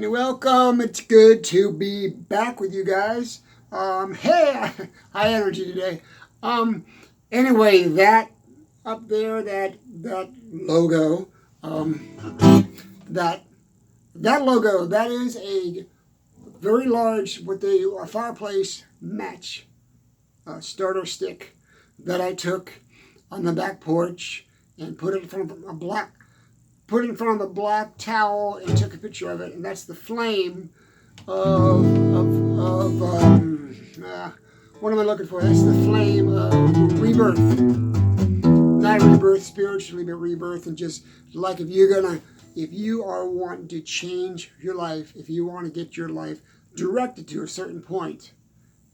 And welcome. It's good to be back with you guys. Hey, high energy today. Anyway, that up there, that logo, that logo, that is a very large with a fireplace match starter stick that I took on the back porch and put it in front of the black towel and took a picture of it, and that's the flame of what am I looking for? That's the flame of rebirth. Not rebirth spiritually, but rebirth. And just like if you are wanting to change your life, if you want to get your life directed to a certain point,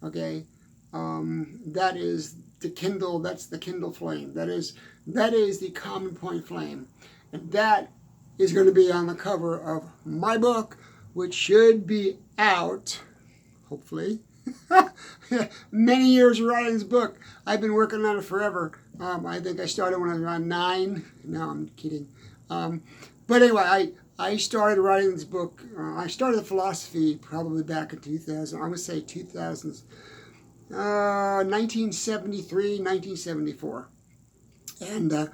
okay, that is the Kindle. That's the Kindle flame. That is the common point flame. And that is going to be on the cover of my book, which should be out, hopefully. Many years writing this book. I've been working on it forever. I think I started when I was around 9. No, I'm kidding. But anyway, I started writing this book. I started the philosophy probably back in 2000. I would say 1973, 1974. And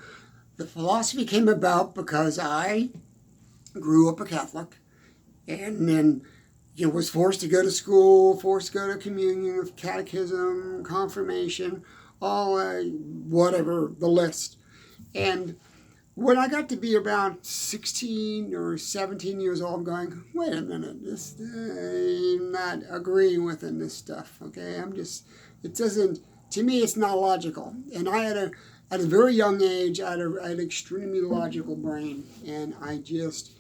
the philosophy came about because I grew up a Catholic, and then was forced to go to school, forced to go to communion, catechism, confirmation, all whatever the list. And when I got to be about 16 or 17 years old, I'm going, wait a minute, I'm not agreeing with this stuff. Okay, to me, it's not logical. And at a very young age, I had an extremely logical brain, and I just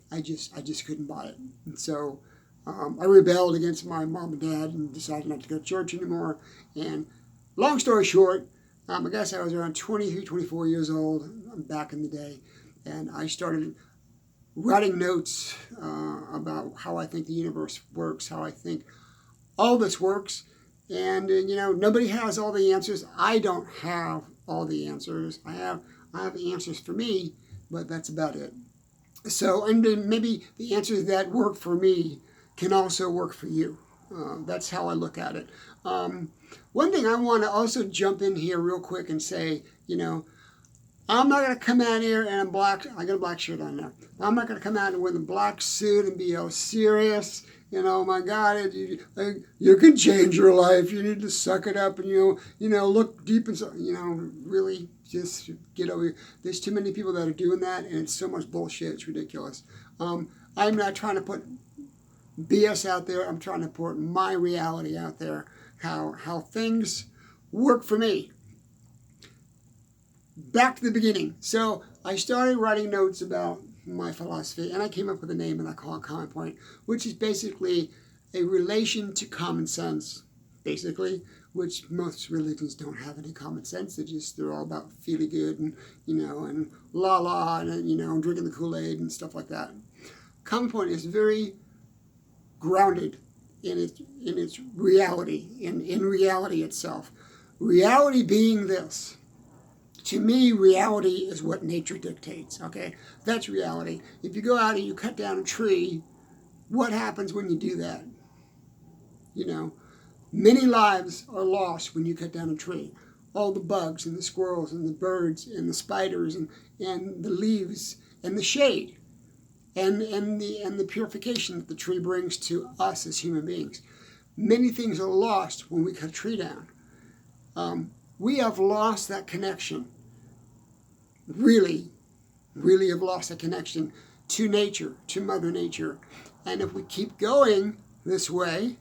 couldn't buy it. And so I rebelled against my mom and dad and decided not to go to church anymore. And long story short, I guess I was around 23, 24 years old back in the day, and I started writing notes about how I think the universe works, how I think all this works. And nobody has all the answers. I don't have all the answers. I have the answers for me, but that's about it. So, and then maybe the answers that work for me can also work for you. That's how I look at it. One thing I want to also jump in here real quick and say, I'm not going to come out here and I got a black shirt on now. I'm not going to come out with a black suit and be all serious. My God, you can change your life. You need to suck it up and, look deep inside, really just get over it. There's too many people that are doing that, and it's so much bullshit. It's ridiculous. I'm not trying to put BS out there. I'm trying to put my reality out there, how things work for me. Back to the beginning. So I started writing notes about my philosophy, and I came up with a name, and I call it Common Point, which is basically a relation to common sense, basically, which most religions don't have any common sense. They're all about feeling good and, and la, and, drinking the Kool-Aid and stuff like that. Common Point is very grounded in its reality, in reality itself. Reality being this. To me, reality is what nature dictates, okay? That's reality. If you go out and you cut down a tree, what happens when you do that? Many lives are lost when you cut down a tree. All the bugs and the squirrels and the birds and the spiders and the leaves and the shade and the purification that the tree brings to us as human beings. Many things are lost when we cut a tree down. We have lost that connection. Really have lost that connection to nature, to Mother Nature. And if we keep going this way,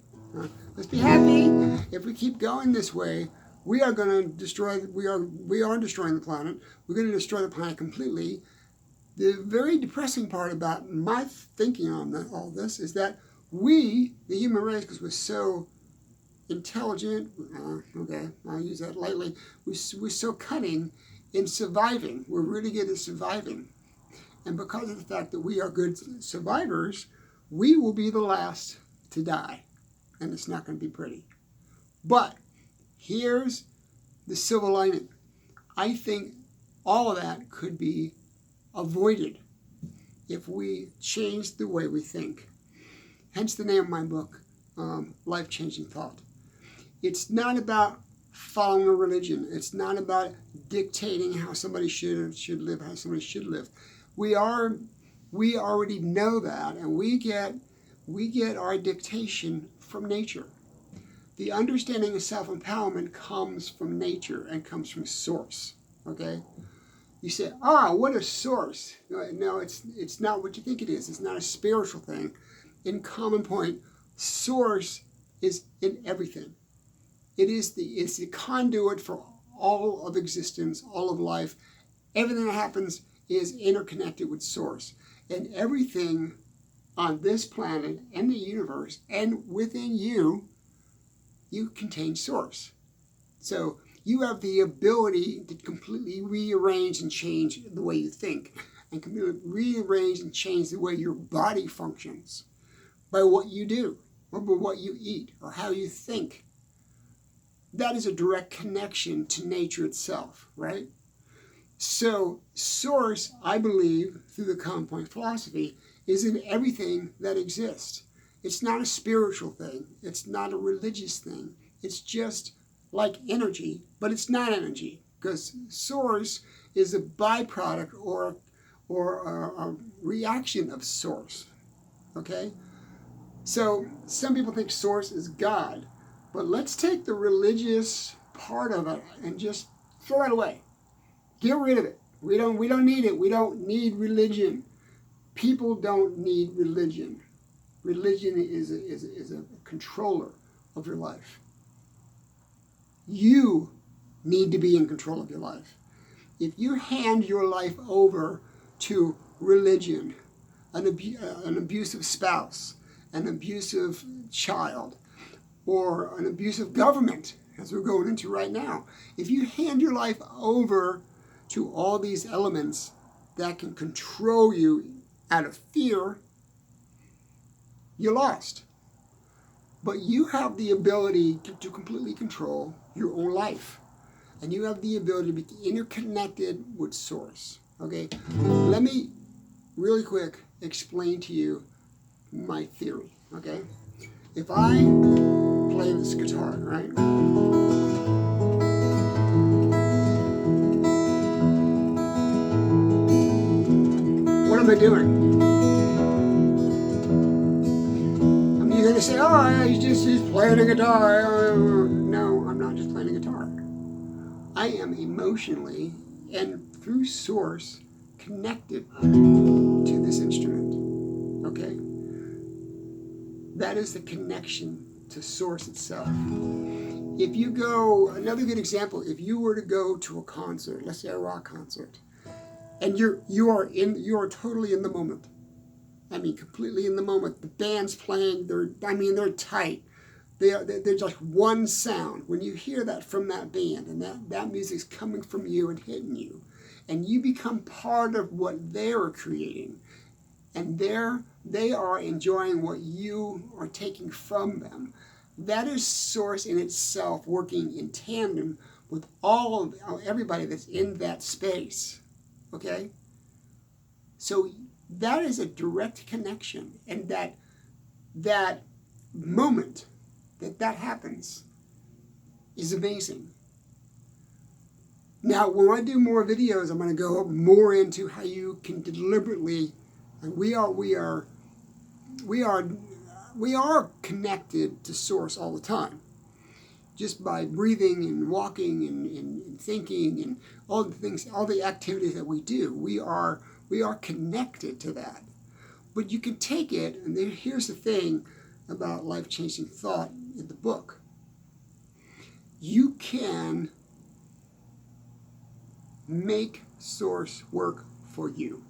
let's be happy. If we keep going this way, we are going to destroy. We are destroying the planet. We're going to destroy the planet completely. The very depressing part about my thinking on all this is that we, the human race, because we're so intelligent, okay, I'll use that lightly, we're so cunning in surviving. We're really good at surviving. And because of the fact that we are good survivors, we will be the last to die. And it's not going to be pretty. But here's the silver lining. I think all of that could be avoided if we change the way we think. Hence the name of my book, Life-Changing Thought. It's not about following a religion. It's not about dictating how somebody should live, how somebody should live. We already know that, and we get our dictation from nature. The understanding of self-empowerment comes from nature and comes from source. Okay? You say, what a source. No, it's not what you think it is. It's not a spiritual thing. In common point, source is in everything. It's the conduit for all of existence, all of life. Everything that happens is interconnected with source. And everything on this planet and the universe and within you contain source. So you have the ability to completely rearrange and change the way you think, and completely rearrange and change the way your body functions by what you do, or by what you eat, or how you think. That is a direct connection to nature itself, right? So source, I believe, through the common point philosophy, is in everything that exists. It's not a spiritual thing. It's not a religious thing. It's just like energy, but it's not energy, because source is a byproduct or a reaction of source. Okay? So some people think source is God, but let's take the religious part of it and just throw it away. Get rid of it. We don't need it. We don't need religion. People don't need religion. Religion is a controller of your life. You need to be in control of your life. If you hand your life over to religion, an abusive spouse, an abusive child, or an abusive government, as we're going into right now, if you hand your life over to all these elements that can control you out of fear, you're lost. But you have the ability to completely control your own life. And you have the ability to be interconnected with source. Okay? Let me really quick explain to you my theory. Okay? If I play this guitar, right? What am I doing? You're going to say, he's playing a guitar. No, I'm not just playing a guitar. I am emotionally and through source connected to this instrument. Okay? That is the connection to source itself. If you go, another good example, if you were to go to a concert, let's say a rock concert, and you are totally in the moment. I mean, completely in the moment. The band's playing. They're tight. They're just one sound. When you hear that from that band, and that music's coming from you and hitting you, and you become part of what they're creating, and they are enjoying what you are taking from them. That is source in itself working in tandem with everybody that's in that space. Okay? So that is a direct connection, and that moment that happens is amazing. Now, when I do more videos, I'm going to go more into how you can deliberately, and we are connected to source all the time, just by breathing and walking and thinking and all the things, all the activities that we do. We are connected to that. But you can take it, and then here's the thing about life-changing thought in the book. You can make source work for you.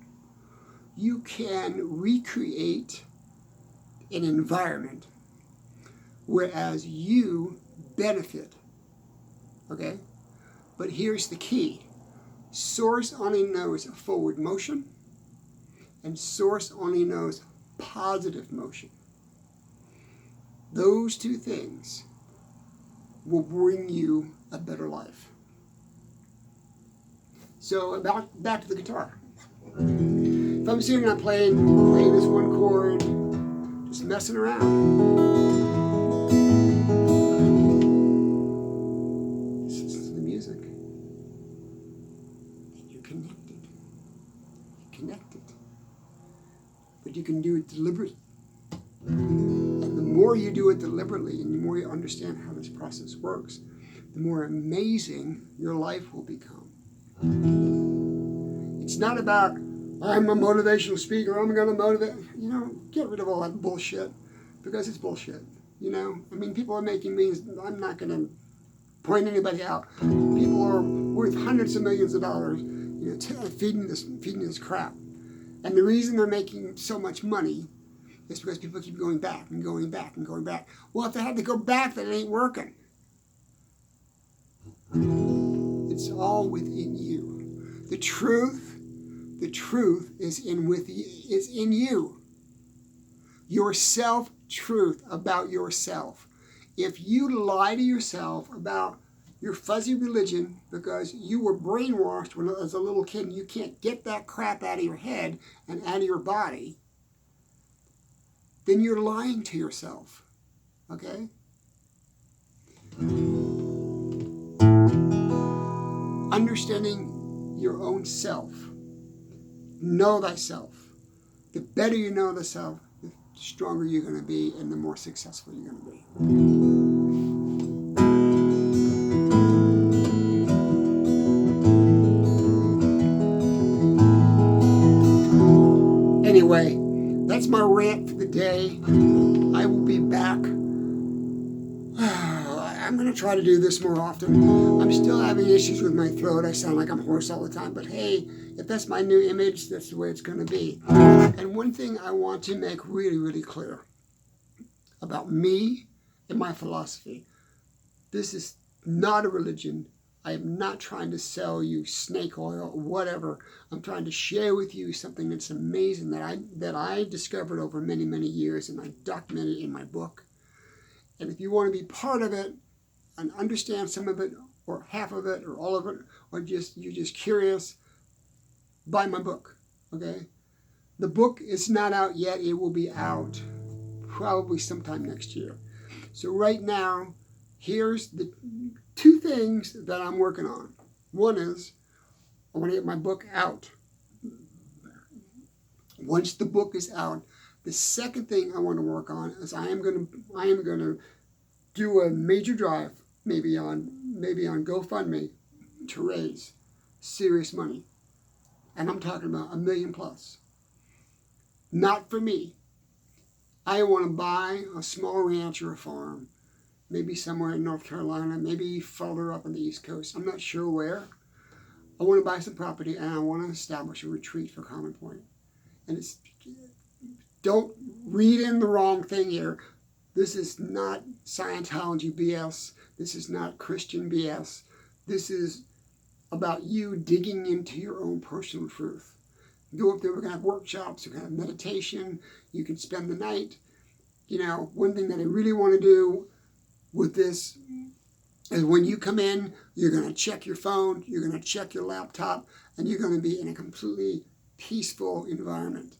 You can recreate an environment whereas you benefit. Okay? But here's the key. Source only knows forward motion, and source only knows positive motion. Those two things will bring you a better life. So back to the guitar. If I'm sitting and I'm playing this one chord, just messing around. This is the music. And you're connected. You're connected. But you can do it deliberately. And the more you do it deliberately and the more you understand how this process works, the more amazing your life will become. It's not about, I'm a motivational speaker, I'm going to motivate. Get rid of all that bullshit, because it's bullshit. I mean, people are making millions. I'm not going to point anybody out. People are worth hundreds of millions of dollars, feeding this crap. And the reason they're making so much money is because people keep going back and going back and going back. Well, if they had to go back, then it ain't working. It's all within you. The truth is in you. Your self-truth about yourself. If you lie to yourself about your fuzzy religion because you were brainwashed when as a little kid and you can't get that crap out of your head and out of your body, then you're lying to yourself. Okay? Understanding your own self. Know thyself. The better you know thyself, the stronger you're going to be and the more successful you're going to be. Anyway, that's my rant for the day. I will be back. I'm going to try to do this more often. I'm still having issues with my throat. I sound like I'm hoarse all the time. But hey, if that's my new image, that's the way it's going to be. And one thing I want to make really, really clear about me and my philosophy. This is not a religion. I am not trying to sell you snake oil or whatever. I'm trying to share with you something that's amazing that I discovered over many, many years, and I documented in my book. And if you want to be part of it and understand some of it or half of it or all of it, or you're just curious, buy my book, okay? The book is not out yet. It will be out probably sometime next year. So right now, here's the two things that I'm working on. One is I want to get my book out. Once the book is out, the second thing I want to work on is I am going to do a major drive, maybe on GoFundMe, to raise serious money. And I'm talking about $1 million plus. Not for me. I want to buy a small ranch or a farm, maybe somewhere in North Carolina, maybe further up on the East Coast. I'm not sure where. I want to buy some property and I want to establish a retreat for Common Point. And don't read in the wrong thing here. This is not Scientology BS. This is not Christian BS. This is about you digging into your own personal truth. Go up there, we're going to have workshops, we're going to have meditation, you can spend the night. One thing that I really want to do with this is when you come in, you're going to check your phone, you're going to check your laptop, and you're going to be in a completely peaceful environment.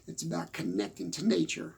It's about connecting to nature.